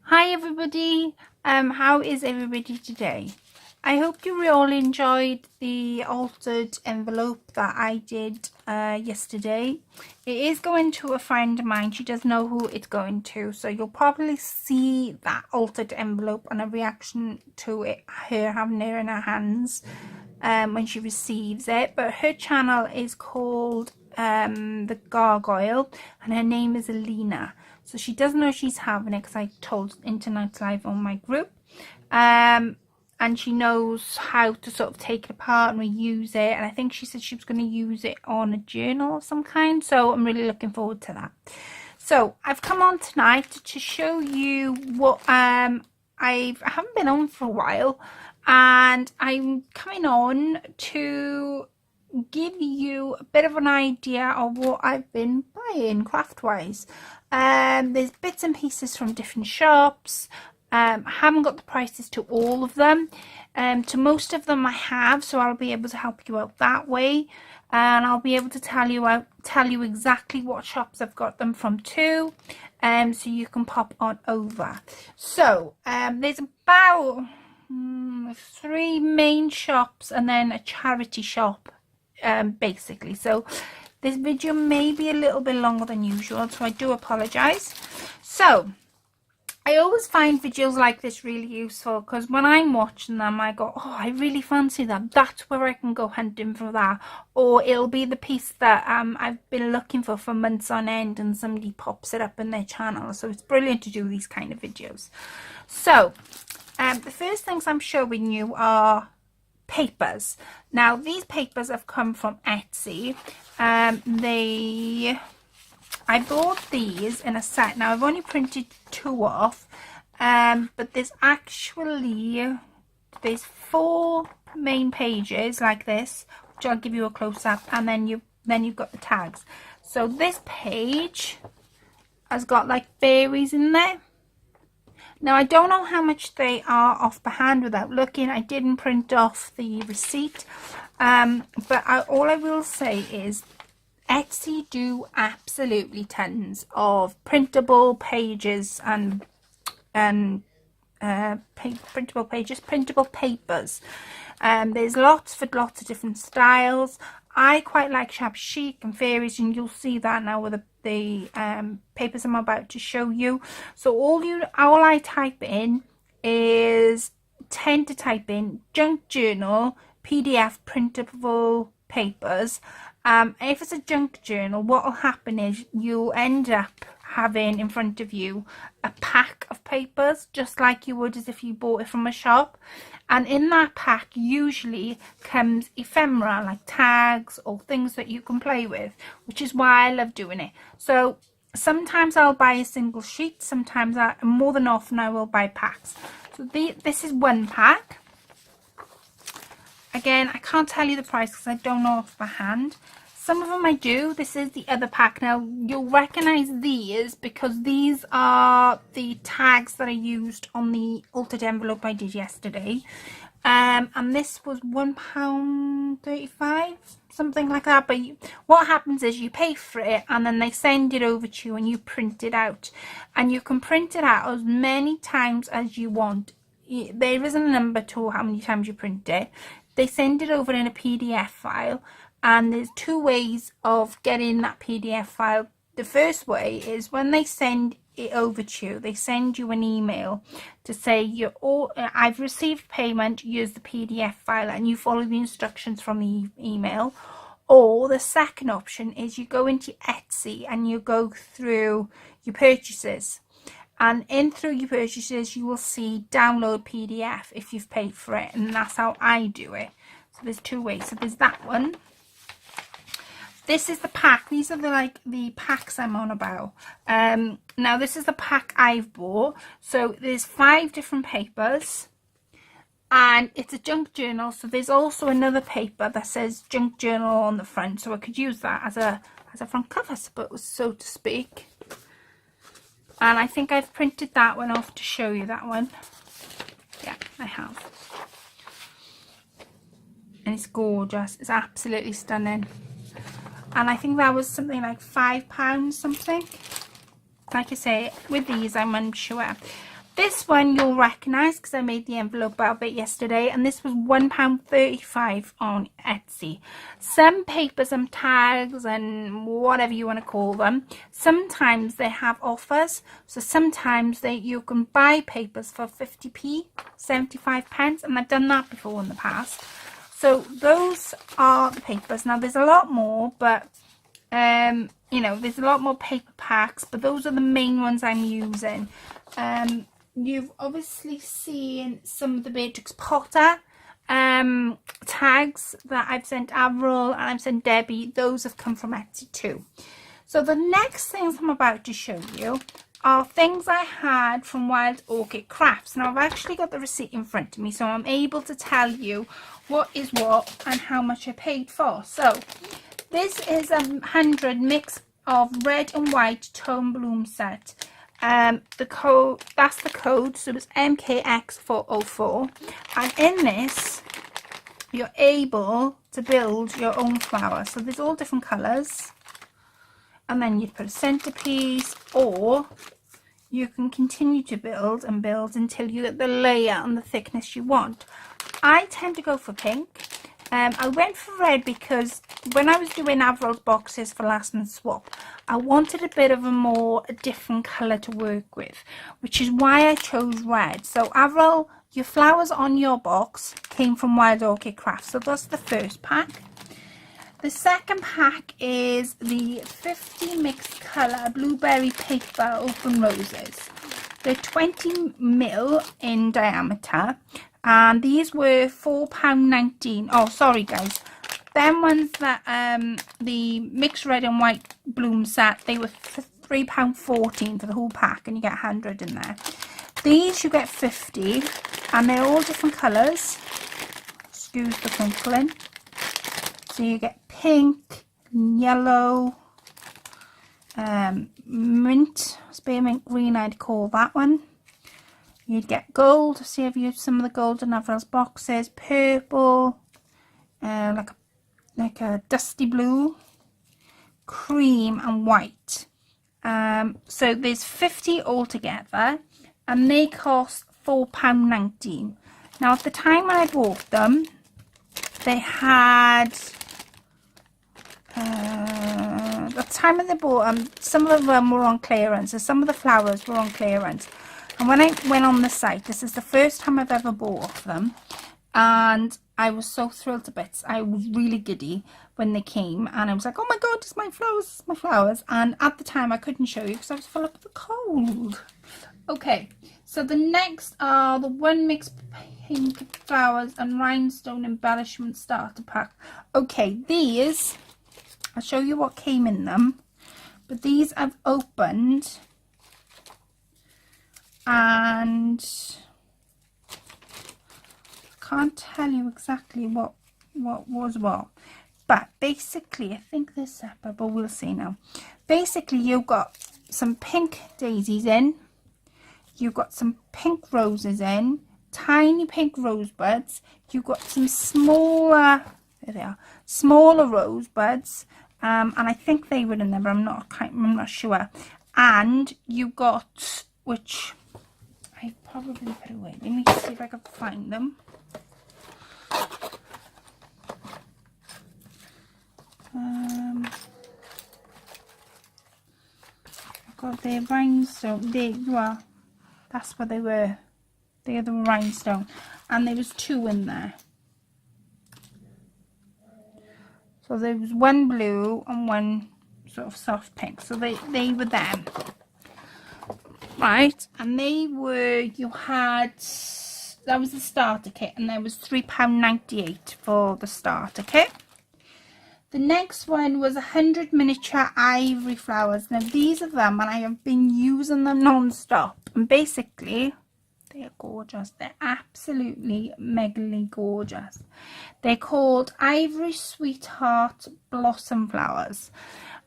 Hi everybody, how is everybody today? I hope you all enjoyed the altered envelope that I did yesterday. It is going to a friend of mine. She does know who it's going to, so you'll probably see that altered envelope and a reaction to it, her having it in her hands when she receives it. But her channel is called The Gargoyle and her name is Alina. So she doesn't know she's having it because I told Internet Live on my group. And she knows how to sort of take it apart and reuse it. And I think she said she was going to use it on a journal of some kind. So I'm really looking forward to that. So I've come on tonight to show you what I haven't been on for a while. And I'm coming on to give you a bit of an idea of what I've been buying craft-wise. There's bits and pieces from different shops. I haven't got the prices to all of them. To most of them I have, so I'll be able to help you out that way. And I'll be able to tell you exactly what shops I've got them from too. So you can pop on over. So there's about 3 main shops and then a charity shop, basically. So this video may be a little bit longer than usual, so I do apologize. So I always find videos like this really useful because when I'm watching them I go, oh, I really fancy that, that's where I can go hunting for that. Or it'll be the piece that I've been looking for months on end and somebody pops it up in their channel. So it's brilliant to do these kind of videos. So the first things I'm showing you are papers. Now these papers have come from Etsy. I bought these in a set. Now I've only printed 2 off, but there's 4 main pages like this, which I'll give you a close-up, and then you've got the tags. So this page has got like fairies in there. Now I don't know how much they are off the hand without looking. I didn't print off the receipt, but all I will say is Etsy do absolutely tons of printable pages and printable papers. There's lots of different styles. I quite like sharp chic and fairies, and you'll see that now with the papers I'm about to show you. So all I type in is tend to type in junk journal, PDF printable papers. If it's a junk journal, what will happen is you'll end up having in front of you a pack of papers, just like you would as if you bought it from a shop. And in that pack usually comes ephemera, like tags or things that you can play with, which is why I love doing it. So sometimes I'll buy a single sheet, sometimes more than often I will buy packs. So this is one pack. Again, I can't tell you the price because I don't know off by hand. Some of them I do. This is the other pack. Now, you'll recognise these because these are the tags that I used on the altered envelope I did yesterday. And this was £1.35, something like that. But what happens is you pay for it and then they send it over to you and you print it out. And you can print it out as many times as you want. There isn't a number to how many times you print it. They send it over in a PDF file, and there's 2 ways of getting that PDF file. The first way is when they send it over to you, they send you an email to say I've received payment, use the PDF file, and you follow the instructions from the email. Or the second option is you go into Etsy and you go through your purchases. And through your purchases, you will see download PDF if you've paid for it. And that's how I do it. So there's 2 ways. So there's that one. This is the pack. These are the packs I'm on about. Now this is the pack I've bought. So there's 5 different papers. And it's a junk journal. So there's also another paper that says junk journal on the front. So I could use that as a front cover, so to speak. And I think I've printed that one off to show you that one. Yeah, I have. And it's gorgeous. It's absolutely stunning. And I think that was something like £5 something. Like I say, with these I'm unsure. This one you'll recognise because I made the envelope out of it yesterday, and this was £1.35 on Etsy. Some papers and tags and whatever you want to call them, sometimes they have offers. So sometimes you can buy papers for 50p, 75 pence, and I've done that before in the past. So those are the papers. Now there's a lot more, but you know, there's a lot more paper packs, but those are the main ones I'm using. You've obviously seen some of the Beatrix Potter tags that I've sent Avril and I've sent Debbie. Those have come from Etsy too. So the next things I'm about to show you are things I had from Wild Orchid Crafts. Now I've actually got the receipt in front of me, so I'm able to tell you what is what and how much I paid for. So this is 100 mix of red and white tone bloom set. The code, that's the code, so it's MKX404, and in this you're able to build your own flower. So there's all different colours, and then you put a centerpiece, or you can continue to build and build until you get the layer and the thickness you want. I tend to go for pink. I went for red because when I was doing Avril's boxes for Last and Swap, I wanted a bit of a different colour to work with, which is why I chose red. So Avril, your flowers on your box came from Wild Orchid Crafts. So that's the first pack. The second pack is the 50 mixed colour blueberry paper open roses. They're 20mm in diameter. And these were £4.19. Oh, sorry guys, them ones that the mixed red and white bloom set, they were £3.14 for the whole pack, and you get 100 in there. These you get 50, and they're all different colours. Excuse the crinkling. So you get pink, yellow, mint, spearmint green, I'd call that one. You'd get gold, see I've used some of the gold in Avril's boxes, purple, like a dusty blue, cream and white. So there's 50 altogether, and they cost £4.19. Now at the time when I bought them, they had, at the time when they bought them, some of them were on clearance, so some of the flowers were on clearance. And when I went on the site, this is the first time I've ever bought off them, and I was so thrilled to bits. I was really giddy when they came, and I was like, oh my god, it's my flowers, it's my flowers. And at the time I couldn't show you because I was full up with the cold. Okay, so the next are the one mix pink flowers and rhinestone embellishment starter pack. Okay, these, I'll show you what came in them, but these I've opened, and I can't tell you exactly what was what, but basically I think they're separate, but we'll see now. Basically you've got some pink daisies in, you've got some pink roses in, tiny pink rosebuds, you've got some smaller, there they are, smaller rosebuds, and I think they were in there, but I'm not sure. And you got, which I probably put away. Let me see if I can find them. I've got their rhinestone. Well, that's what they were. They are the rhinestone, and there was 2 in there. So there was one blue and one sort of soft pink. So they were them. Right, and they were, you had, that was the starter kit, and there was £3.98 for the starter kit. The next one was 100 miniature ivory flowers. Now these are them, and I have been using them non-stop, and basically they are gorgeous. They're absolutely megally gorgeous. They're called Ivory Sweetheart Blossom Flowers,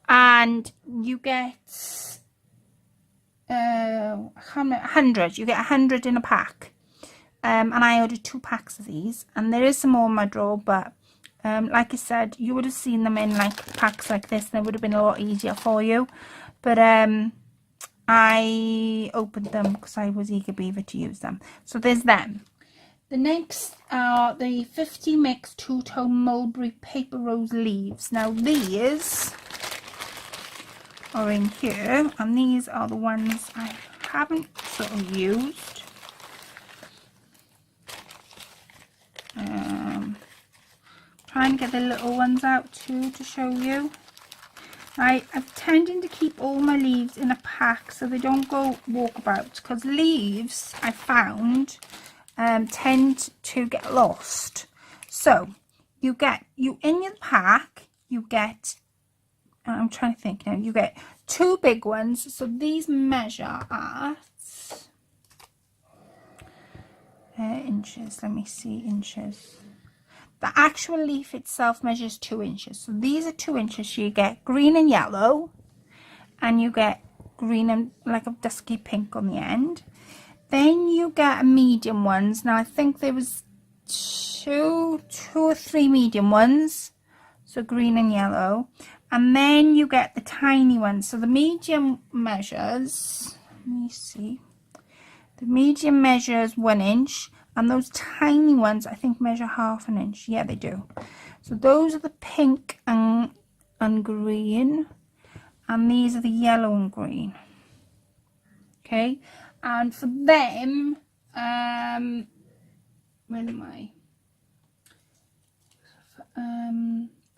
and you get 100. You get 100 in a pack, and I ordered 2 packs of these, and there is some more in my drawer, but like I said, you would have seen them in like packs like this, and it would have been a lot easier for you. But I I opened them because I was eager beaver to use them. So there's them. The next are the 50 mix two-tone mulberry paper rose leaves. Now these are in here, and these are the ones I haven't sort of used. Trying to get the little ones out too to show you. I'm tending to keep all my leaves in a pack so they don't go walkabout, because leaves I found tend to get lost. So you in your pack, you get, I'm trying to think now, you get 2 big ones. So these measure at inches. Let me see, inches. The actual leaf itself measures 2 inches. So these are 2 inches. So you get green and yellow, and you get green and like a dusky pink on the end. Then you get medium ones. Now I think there was two or three medium ones, so green and yellow. And then you get the tiny ones. So the medium measures, let me see, the medium measures 1 inch, and those tiny ones I think measure 1/2 inch. Yeah, they do. So those are the pink and green, and these are the yellow and green. Okay, and for them, where am I?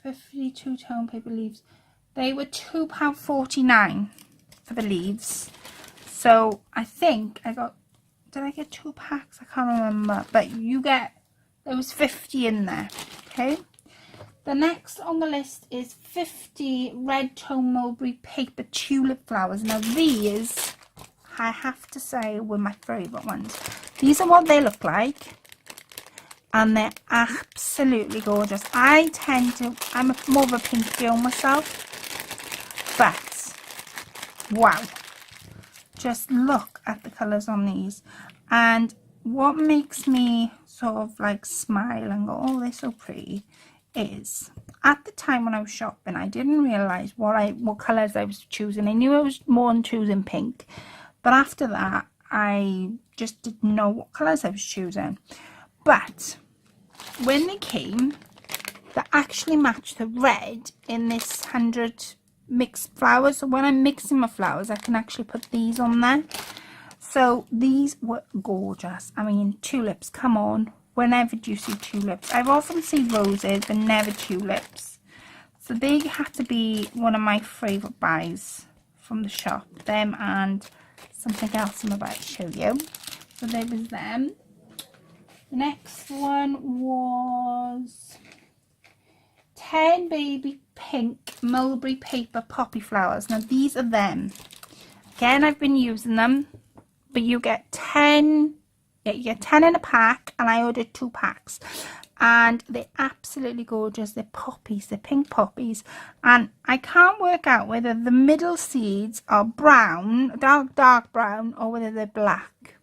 52 tone paper leaves. They were £2.49 for the leaves. So I think I got, did I get 2 packs? I can't remember, but there was 50 in there. Okay. The next on the list is 50 red tone mulberry paper tulip flowers. Now these, I have to say, were my favourite ones. These are what they look like, and they're absolutely gorgeous. I'm more of a pink girl myself, but wow, just look at the colours on these. And what makes me sort of like smile and go, oh, they're so pretty, is at the time when I was shopping, I didn't realise what colours I was choosing. I knew I was more on choosing pink, but after that I just didn't know what colours I was choosing. But when they came, they actually matched the red in this 100 mixed flowers. So when I'm mixing my flowers, I can actually put these on there. So these were gorgeous. I mean, tulips, come on. Whenever do you see tulips? I've often seen roses, but never tulips. So they had to be one of my favourite buys from the shop. Them and something else I'm about to show you. So there was them. The next one was 10 baby pink mulberry paper poppy flowers. Now these are them. Again, I've been using them, but you get 10. Yeah, you get 10 in a pack, and I ordered 2 packs, and they're absolutely gorgeous. They're poppies, they're pink poppies, and I can't work out whether the middle seeds are brown, dark brown, or whether they're black,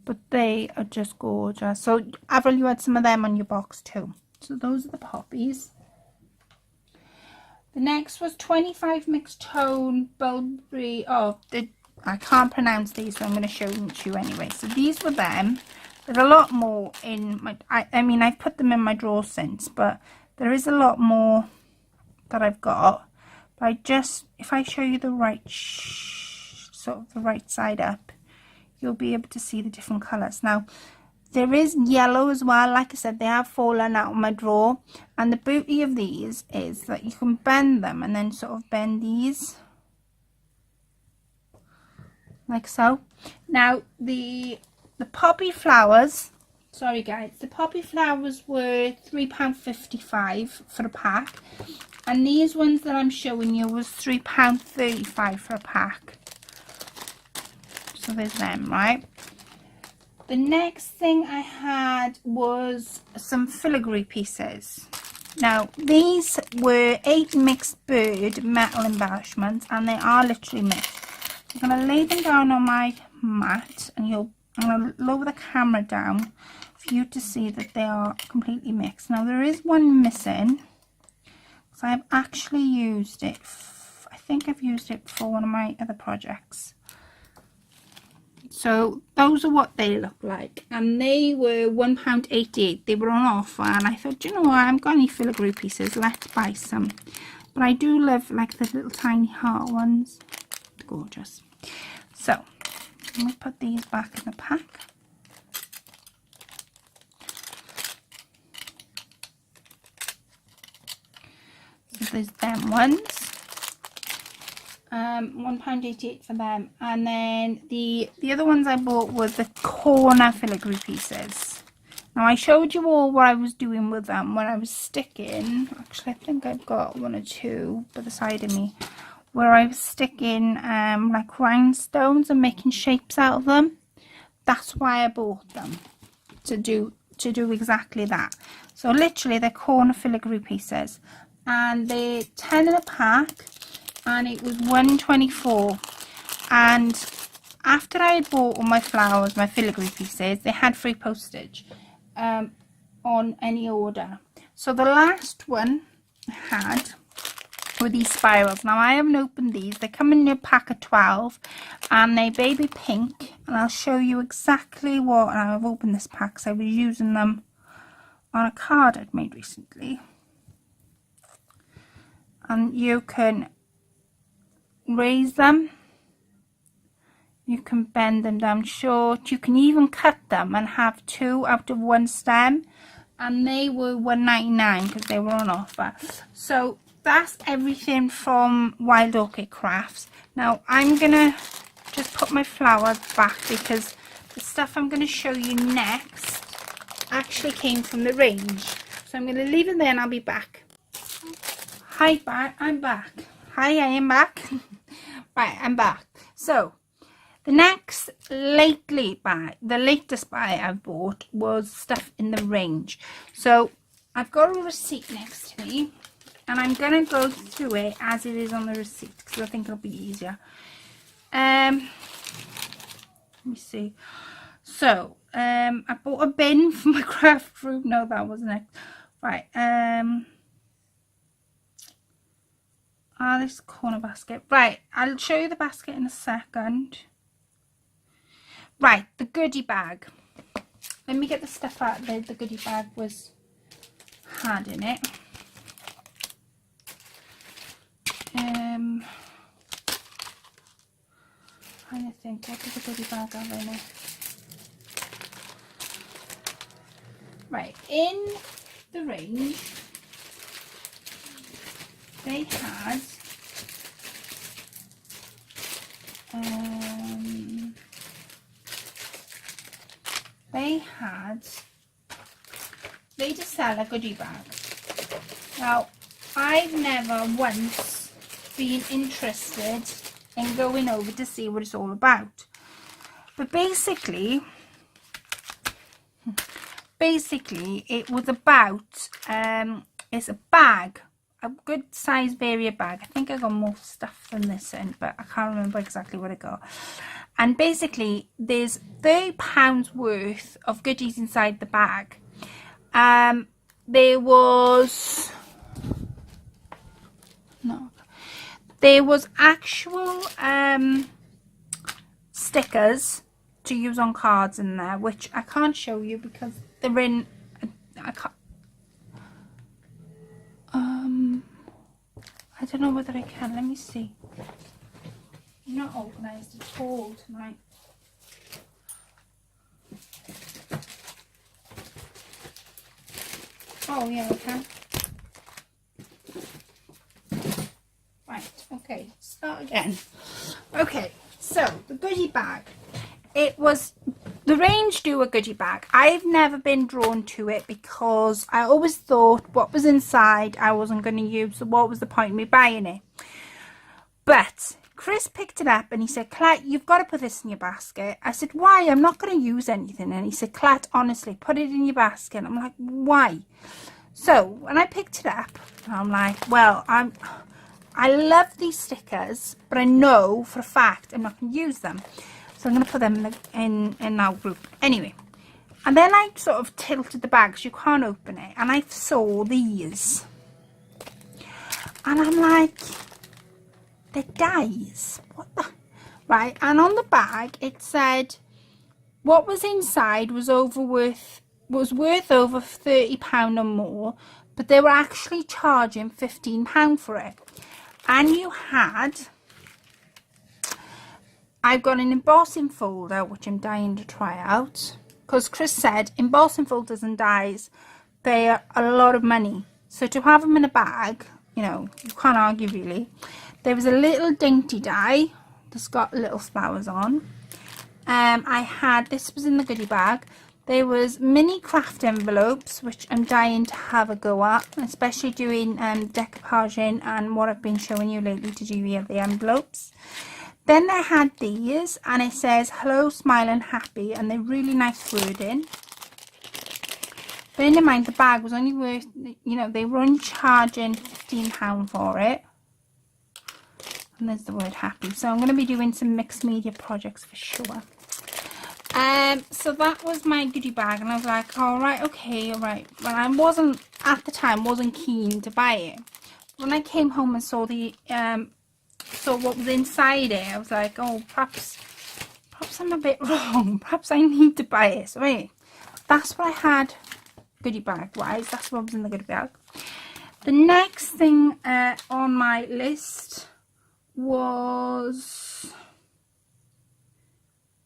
but they are just gorgeous. So Avril, you had some of them on your box too. So those are the poppies. The next was 25 mixed tone mulberry. I can't pronounce these, so I'm going to show them to you anyway. So these were them. There's a lot more in my, I mean, I've put them in my drawer since, but there is a lot more that I've got. But if I show you the right, sort of the right side up, you'll be able to see the different colours. Now, there is yellow as well. Like I said, they have fallen out of my drawer. And the beauty of these is that you can bend them and then sort of bend these. Like so. Now the poppy flowers, sorry guys, the poppy flowers were £3.55 for a pack, and these ones that I'm showing you was £3.35 for a pack. So there's them, right? The next thing I had was some filigree pieces. Now these were 8 mixed bird metal embellishments, and they are literally mixed. I'm going to lay them down on my mat, and I'm going to lower the camera down for you to see that they are completely mixed. Now there is one missing, because I've actually used it, I think I've used it for one of my other projects. So those are what they look like, and they were £1.88. They were on offer, and I thought, you know what, I haven't got any filigree pieces, let's buy some. But I do love like the little tiny heart ones. Gorgeous. So I'm going to put these back in the pack. So there's them ones. £1.88 for them. And then the other ones I bought were the corner filigree pieces. Now I showed you all what I was doing with them when I was sticking. Actually, I think I've got one or two by the side of me, where I was sticking like rhinestones and making shapes out of them. That's why I bought them, to do exactly that. So literally they're corner filigree pieces, and they're 10 in a pack, and it was £1.24. And after I had bought all my flowers, my filigree pieces, they had free postage on any order. So the last one I had with these spirals. Now I haven't opened these. They come in a pack of 12, and they're baby pink, and I'll show you exactly what. And I've opened this pack because I was using them on a card I'd made recently. And you can raise them, you can bend them down short, you can even cut them and have two out of one stem, and they were £1.99 because they were on offer. So that's everything from Wild Orchid Crafts. Now I'm gonna just put my flowers back, because the stuff I'm going to show you next actually came from the range. So I'm going to leave it there and I'll be back. Hi, I'm back. Hi, I am back. Right, I'm back. So the latest buy I've bought was stuff in the range. So I've got a receipt next to me, and I'm going to go through it as it is on the receipt, because I think it'll be easier. Let me see. So I bought a bin for my craft room. No, that wasn't it. Right. This corner basket. Right, I'll show you the basket in a second. Right, the goodie bag. Let me get the stuff out there. The goodie bag had in it. Trying to think, what does the goodie bag have in it? Right, in the range, they had they just sell a goodie bag. Now I've never once been interested in going over to see what it's all about, but basically it was about it's a bag, a good size Varia bag. I think I got more stuff than this in, but I can't remember exactly what I got. And basically there's £30 worth of goodies inside the bag. There was actual stickers to use on cards in there, which I can't show you because they're in. I can't. I don't know whether I can. Let me see. I'm not organised at all tonight. Oh yeah, I can. Right. Okay. Start again. Okay. So the goodie bag. It was the range do a goodie bag. I've never been drawn to it because I always thought what was inside I wasn't going to use, so what was the point of me buying it? But Chris picked it up and he said, Colette, you've got to put this in your basket. I said, why? I'm not going to use anything. And he said, Colette, honestly, put it in your basket. I'm like, why? So when I picked it up, I'm like, well, I love these stickers, but I know for a fact I'm not going to use them. So I'm going to put them in our group. Anyway, and then I sort of tilted the bag so you can't open it. And I saw these. And I'm like, They're dies. What the? Right, and on the bag it said what was inside was worth over £30 or more, but they were actually charging £15 for it. And I've got an embossing folder which I'm dying to try out, because Chris said embossing folders and dies, they are a lot of money. So to have them in a bag, you know, you can't argue really. There was a little dainty die that's got little flowers on. This was in the goodie bag. There was mini craft envelopes, which I'm dying to have a go at, especially doing decoupaging and what I've been showing you lately to do here, the envelopes. Then they had these, and it says hello, smile and happy, and they're really nice wording. Bearing in mind the bag was only worth, you know, they were only charging £15 for it. And there's the word happy. So I'm going to be doing some mixed media projects for sure. So that was my goodie bag, and I was like, all right, okay, all right. Well, I wasn't at the time keen to buy it. When I came home and saw saw what was inside it, I was like, oh, perhaps I'm a bit wrong. Perhaps I need to buy it. So anyway, that's what I had goodie bag wise. That's what was in the goodie bag. The next thing on my list was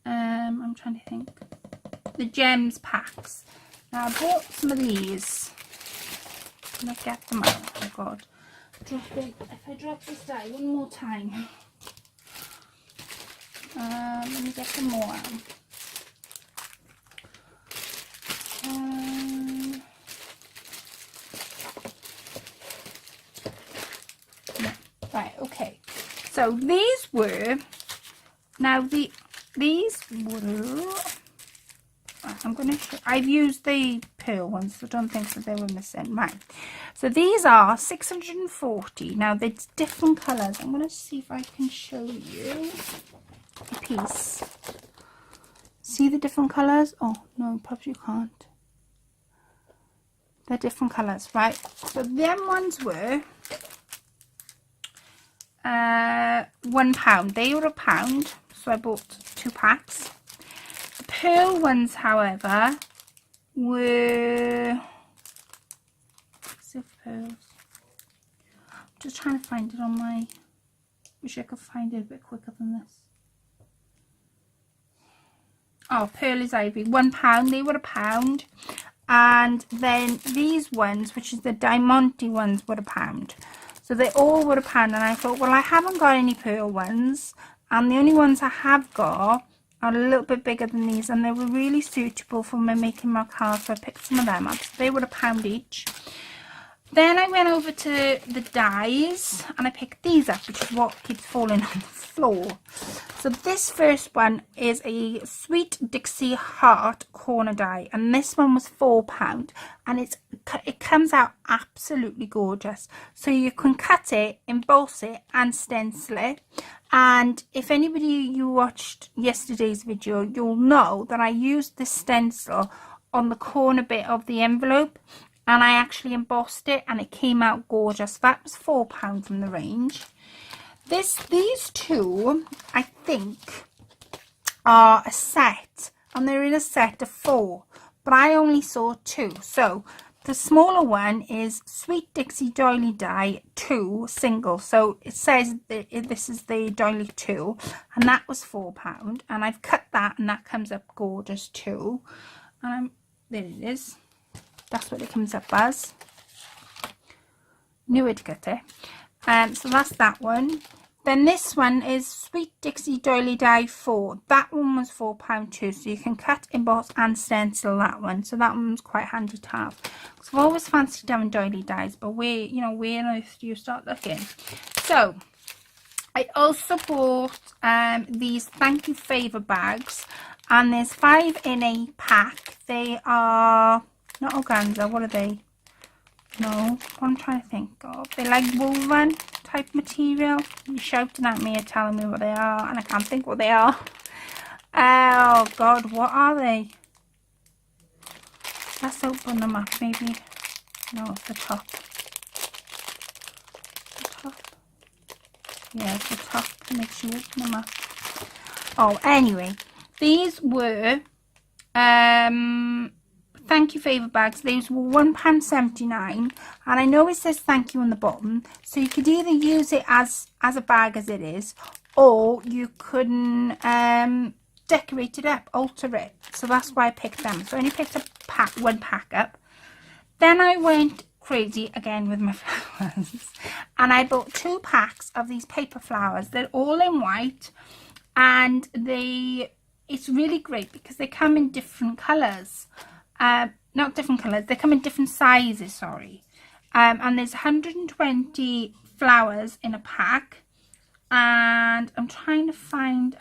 I'm trying to think, the gems packs. Now I bought some of these. I'm gonna get them out. Oh god, if I drop this die one more time, let me get some more out. Right, okay, so these were, now these were, I'm going to show, I've used the pearl ones, so I don't think that they were missing. Right, so these are 640. Now there's different colours. I'm going to see if I can show you a piece. See the different colours? Oh no, perhaps you can't. They're different colours, right? So them ones were £1. They were £1, so I bought 2 packs. The pearl ones, however, were pearls. I'm just trying to find it on my. Wish I could find it a bit quicker than this. Oh, pearl is ivory, £1. They were £1. And then these ones, which is the diamante ones, were £1. So they all were £1, and I thought, well, I haven't got any pearl ones, and the only ones I have got are a little bit bigger than these, and they were really suitable for me making my cards, so I picked some of them up. So they were £1 each. Then I went over to the dies, and I picked these up, which is what keeps falling on the floor. So this first one is a Sweet Dixie Heart corner die, and this one was £4, and it comes out absolutely gorgeous. So you can cut it, emboss it and stencil it. And if anybody you watched yesterday's video, you'll know that I used this stencil on the corner bit of the envelope, and I actually embossed it, and it came out gorgeous. That was £4 from the range. These two, I think, are a set, and they're in a set of 4, but I only saw 2. So the smaller one is Sweet Dixie Doily Die 2 single. So it says this is the Doily 2, and that was £4. And I've cut that, and that comes up gorgeous too. There it is. That's what it comes up as. Knew it, got it. So that's that one. Then this one is Sweet Dixie Doily Die 4. That one was £4 too, so you can cut, emboss and stencil that one. So that one's quite handy to have. Because I've always fancied having doily dies, but where on earth do you start looking? So I also bought these thank you favour bags, and there's 5 in a pack. They are not organza. What are they? No, what I'm trying to think of. They're like woven type material. You're shouting at me and telling me what they are, and I can't think what they are. Oh god, what are they? Let's open them up, maybe. No, it's the top. The top. Yeah, the top makes you open them up. Oh, anyway, these were thank you favour bags. These were £1.79, and I know it says thank you on the bottom, so you could either use it as a bag as it is, or you couldn't decorate it up, alter it. So that's why I picked them. So I only picked one pack up. Then I went crazy again with my flowers, and I bought 2 packs of these paper flowers. They're all in white, and it's really great because they come in different colours. Not different colours, they come in different sizes, sorry. And there's 120 flowers in a pack, and I'm trying to find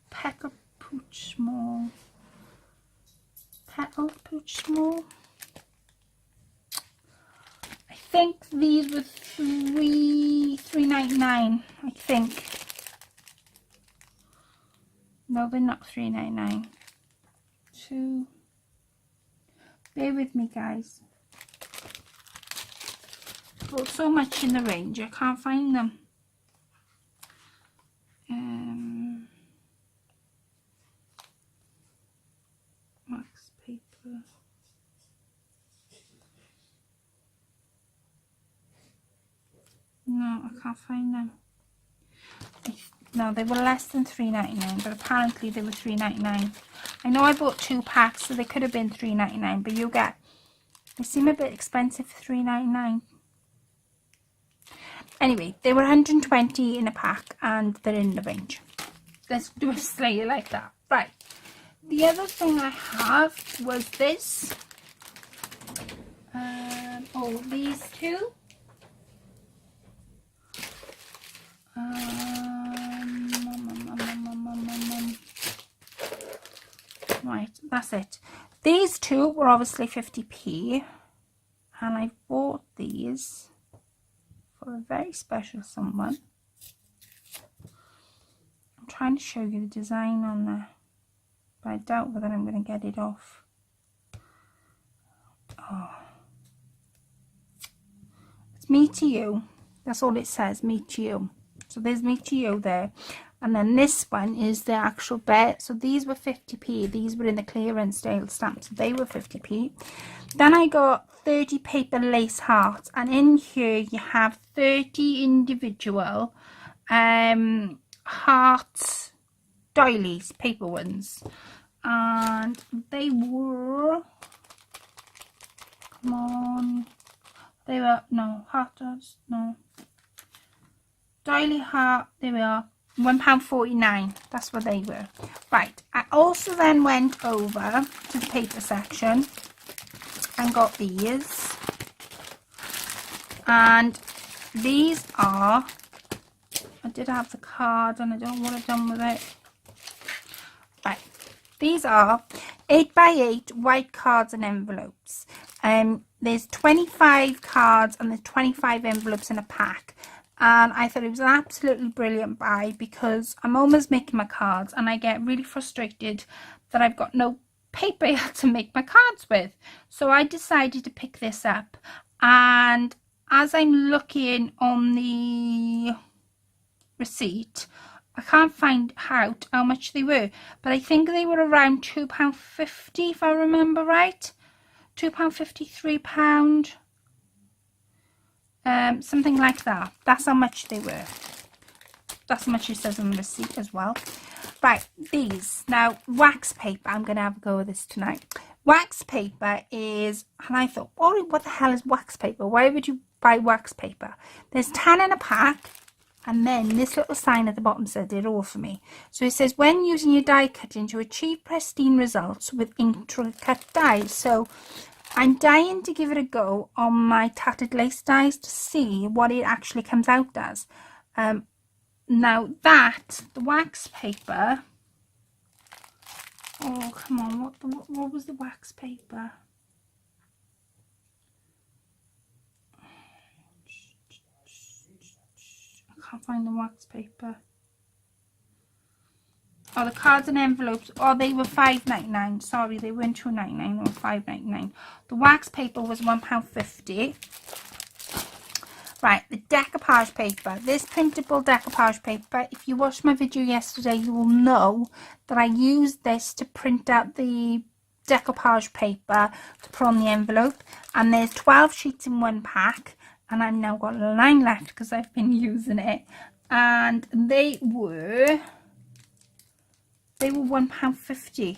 Petal Pooch Small. I think these were $3.99, I think. No, they're not $3.99. 2. Bear with me, guys. I bought so much in the range, I can't find them. Wax paper. No, I can't find them. No, they were less than $3.99, but apparently they were $3.99. I know I bought 2 packs, so they could have been $3.99, but they seem a bit expensive for $3.99. Anyway, they were 120 in a pack, and they're in the range. Let's do a slayer like that. Right. The other thing I have was this. These 2. Right, that's it. These 2 were obviously 50p, and I bought these for a very special someone. I'm trying to show you the design on there, but I doubt whether I'm going to get it off. Oh, it's me to you. That's all it says, me to you. So there's me to you there. And then this one is the actual bear. So these were 50p. These were in the clearance sale stamp. So they were 50p. Then I got 30 paper lace hearts. And in here you have 30 individual heart doilies, paper ones. And they were... Come on. They were... No, heart does... No. Doily heart, there we are, £1.49. That's what they were. Right, I also then went over to the paper section and got these. And these are, I did have the card and I don't know what I've done with it. Right, these are 8x8 white cards and envelopes. There's 25 cards and there's 25 envelopes in a pack. And I thought it was an absolutely brilliant buy because I'm almost making my cards and I get really frustrated that I've got no paper to make my cards with. So I decided to pick this up, and as I'm looking on the receipt, I can't find out how much they were, but I think they were around £2.50 if I remember right. £2.50, £3. Something like that. That's how much they were. That's how much it says on the receipt as well. Right, these. Now, wax paper. I'm going to have a go with this tonight. Wax paper is, and I thought, oh, what the hell is wax paper? Why would you buy wax paper? There's 10 in a pack, and then this little sign at the bottom said it all for me. So it says, when using your die cutting to achieve pristine results with intricate dies. So I'm dying to give it a go on my tattered lace dies to see what it actually comes out as. Now that, the wax paper, oh come on, what was the wax paper? I can't find the wax paper. Oh, the cards and envelopes, oh, they were £5.99. Sorry, they weren't £2.99, they were £5.99. The wax paper was £1.50. Right, the decoupage paper. This printable decoupage paper, if you watched my video yesterday, you will know that I used this to print out the decoupage paper to put on the envelope. And there's 12 sheets in one pack. And I've now got 9 left because I've been using it. And they were £1.50.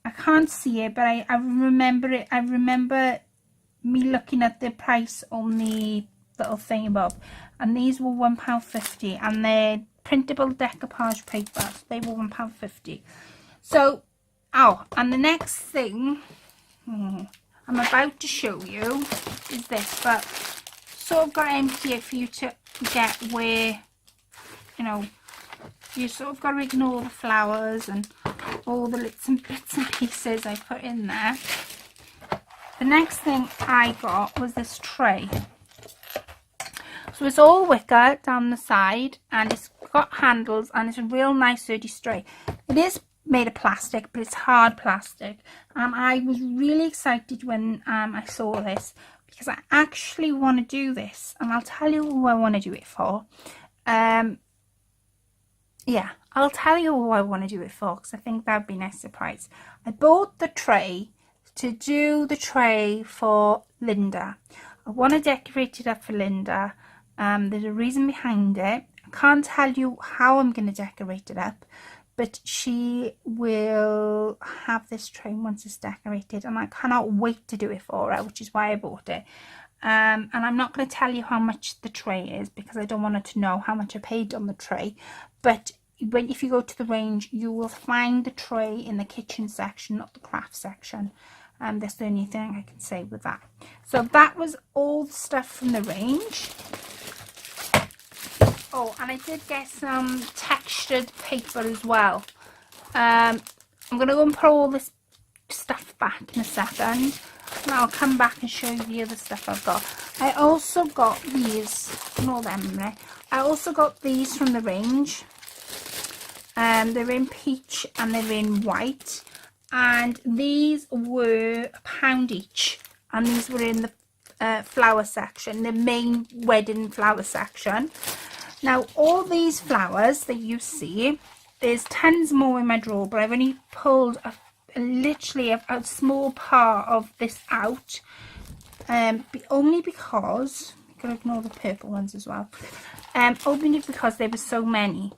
I can't see it, but I remember it. I remember me looking at the price on the little thing above, and these were £1.50, and they're printable decoupage paper, so they were £1.50. So, oh, and the next thing I'm about to show you is this, but sort of got to empty it for you to get where, you know, you sort of got to ignore the flowers and all the bits and pieces I put in there. The next thing I got was this tray. So it's all wicker down the side, and it's got handles, and it's a real nice sturdy tray. It is made of plastic, but it's hard plastic. And I was really excited when I saw this, because I actually want to do this, and I'll tell you who I want to do it for. Yeah, I'll tell you who I want to do it for, because I think that would be a nice surprise. I bought the tray to do the tray for Linda. I want to decorate it up for Linda. There's a reason behind it. I can't tell you how I'm going to decorate it up, but she will have this tray once it's decorated, and I cannot wait to do it for her, which is why I bought it. And I'm not going to tell you how much the tray is, because I don't want her to know how much I paid on the tray. But if you go to the range, you will find the tray in the kitchen section, not the craft section. That's the only thing I can say with that. So that was all the stuff from the range. Oh, and I did get some textured paper as well. I'm going to go and put all this stuff back in a second, and I'll come back and show you the other stuff I've got. I also got these, ignore them there. I also got these from the range. They're in peach and they're in white, and these were £1 each, and these were in the flower section, the main wedding flower section. Now all these flowers that you see, there's tons more in my drawer, but I've only pulled literally a small part of this out, only because, I'm going to ignore the purple ones as well, only because there were so many.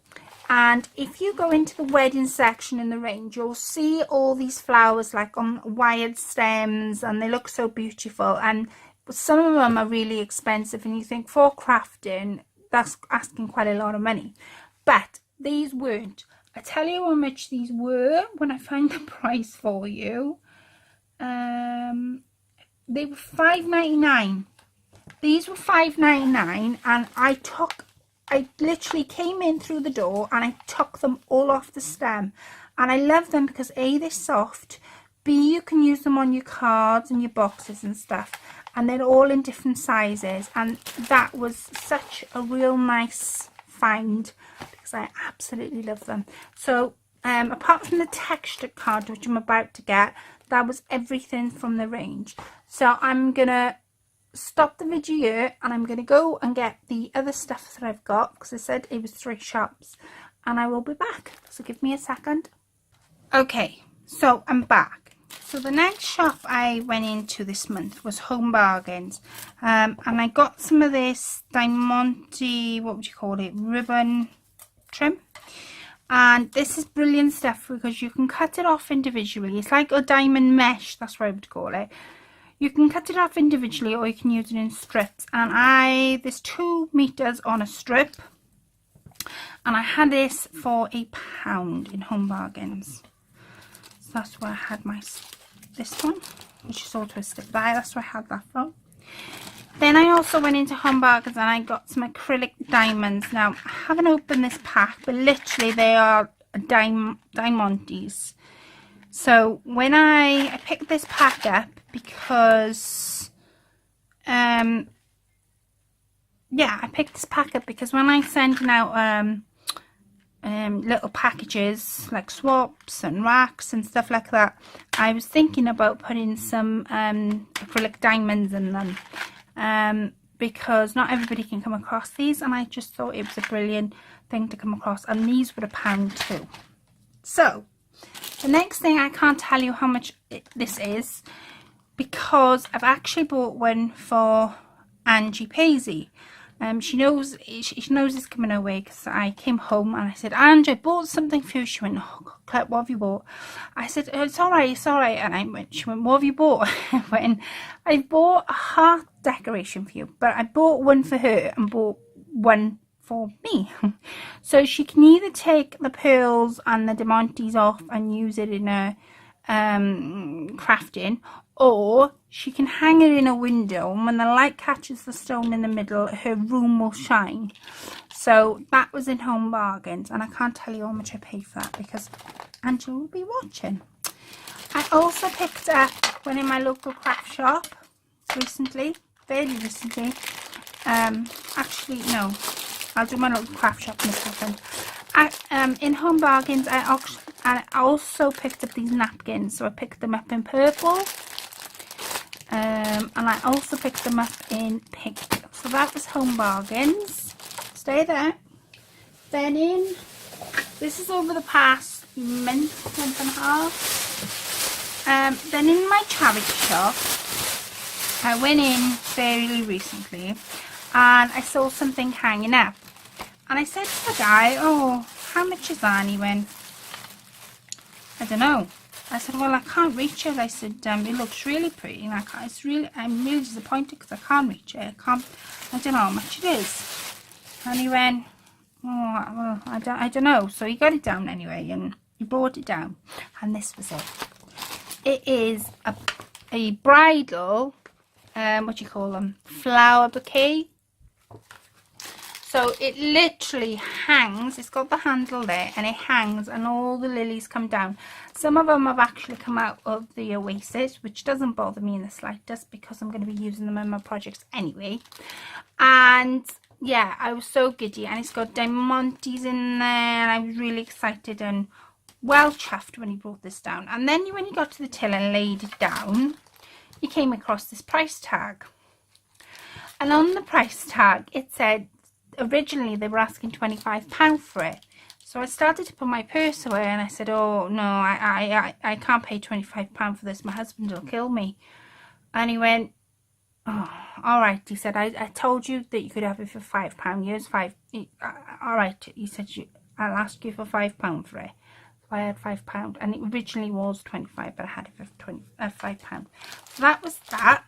And if you go into the wedding section in the range, you'll see all these flowers like on wired stems, and they look so beautiful, and some of them are really expensive, and you think for crafting that's asking quite a lot of money, but these weren't. I tell you how much these were when I find the price for you. They were £5.99. These were £5.99, and I literally came in through the door and I took them all off the stem, and I love them because A, they're soft, B, you can use them on your cards and your boxes and stuff, and they're all in different sizes, and that was such a real nice find because I absolutely love them. So apart from the textured card which I'm about to get, that was everything from the range. So I'm gonna stop the video here, and I'm going to go and get the other stuff that I've got, because I said it was 3 shops, and I will be back, so give me a second. Okay, so I'm back. So the next shop I went into this month was Home Bargains, and I got some of this Diamante, what would you call it, ribbon trim, and this is brilliant stuff because you can cut it off individually. It's like a diamond mesh, that's what I would call it. You can cut it off individually, or you can use it in strips, and there's 2 meters on a strip, and I had this for £1 in Home Bargains. So that's where I had this one, which is all twisted by, that's where I had that from. Then I also went into Home Bargains and I got some acrylic diamonds. Now I haven't opened this pack, but literally they are diamantes. So when I picked this pack up because, yeah, I picked this pack up because when I sending out little packages like swaps and racks and stuff like that, I was thinking about putting some acrylic diamonds in them. because not everybody can come across these, and I just thought it was a brilliant thing to come across, and these were £1 too. So the next thing, I can't tell you how much this is because I've actually bought one for Angie Paisley. She knows it's coming her way because I came home and I said, Angie, I bought something for you. She went, oh, Claire, what have you bought? I said, oh, it's all right. And she went, what have you bought? I went, I bought a heart decoration for you, but I bought one for her and bought one for me. So she can either take the pearls and the diamantes off and use it in a crafting, or she can hang it in a window, and when the light catches the stone in the middle, her room will shine. So that was in Home Bargains, and I can't tell you how much I paid for that because Angela will be watching. I also picked up one in my local craft shop recently, very recently. Actually no, I'll do my local craft shop in a second. In Home Bargains, I also picked up these napkins. So I picked them up in purple, and I also picked them up in pink. So that was Home Bargains. Stay there. Then this is over the past month and a half. Then in my charity shop, I went in fairly recently, and I saw something hanging up. And I said to the guy, oh, how much is that? And he went, I don't know. I said, well, I can't reach it. I said, it looks really pretty. And I'm really disappointed because I can't reach it. I don't know how much it is. And he went, oh, well, I don't know. So he got it down anyway, and he brought it down. And this was it. It is a bridal, what do you call them? Flower bouquet. So it literally hangs, it's got the handle there, and it hangs, and all the lilies come down. Some of them have actually come out of the Oasis, which doesn't bother me in the slightest because I'm going to be using them in my projects anyway. And yeah, I was so giddy, and it's got diamantes in there, and I was really excited and well chuffed when he brought this down. And then when he got to the till and laid it down, he came across this price tag. And on the price tag, it said, originally they were asking £25 for it. So I started to put my purse away, and I said, oh no, I can't pay £25 for this, my husband will kill me. And he went, oh, all right. He said, I told you that you could have it for £5. Here's all right. He said, I'll ask you for £5 for it. So I had £5, and it originally was 25, but I had it for £5. So that was that.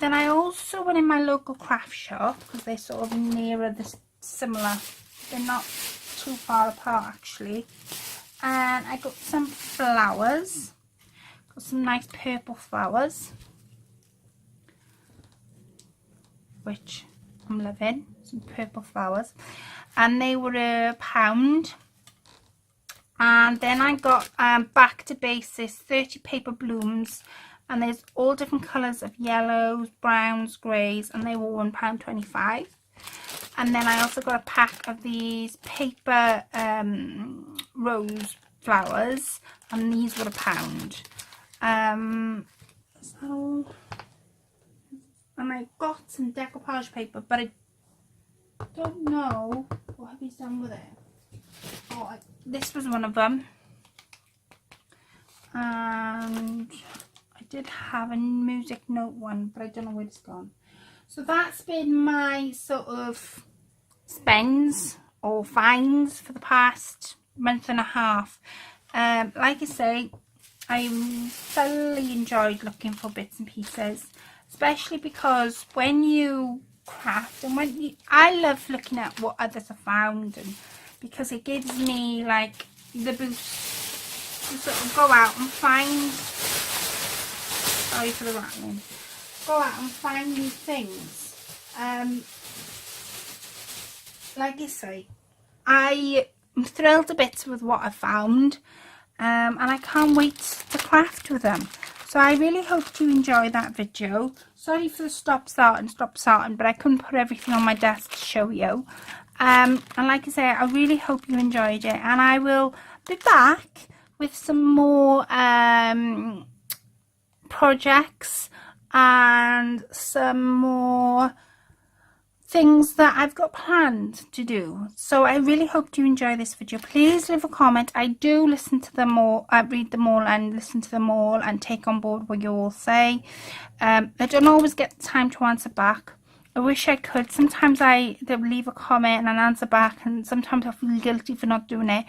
Then I also went in my local craft shop because they're sort of nearer, similar. They're not too far apart actually. And I got some flowers. Got some nice purple flowers, which I'm loving. Some purple flowers, and they were £1. And then I got back to basics 30 paper blooms. And there's all different colours of yellows, browns, greys, and they were £1.25. And then I also got a pack of these paper rose flowers, and these were £1. So, and I got some decoupage paper, but I don't know what have he's done with it. Oh, this was one of them, and I did have a music note one, but I don't know where it's gone. So that's been my sort of spends or finds for the past month and a half. Like I say, I thoroughly enjoyed looking for bits and pieces, especially because when you craft and I love looking at what others have found, and because it gives me like the boost to sort of go out and find, sorry for the rattling, go out and find new things. Like I say, I am thrilled to bits with what I found, and I can't wait to craft with them. So I really hope you enjoy that video. Sorry for the stop starting, but I couldn't put everything on my desk to show you. And like I say, I really hope you enjoyed it, and I will be back with some more projects and some more things that I've got planned to do. So I really hope you enjoy this video. Please leave a comment. I do listen to them all, I read them all and listen to them all and take on board what you all say. I don't always get the time to answer back. I wish I could. Sometimes I leave a comment and answer back, and sometimes I feel guilty for not doing it.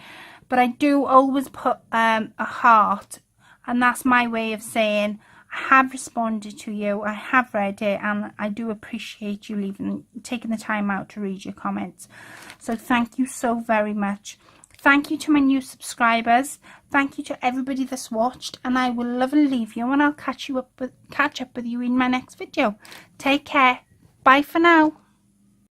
But I do always put a heart, and that's my way of saying I have responded to you, I have read it, and I do appreciate you taking the time out to read your comments. So thank you so very much. Thank you to my new subscribers. Thank you to everybody that's watched, and I will love and leave you, and I'll catch up with you in my next video. Take care. Bye for now.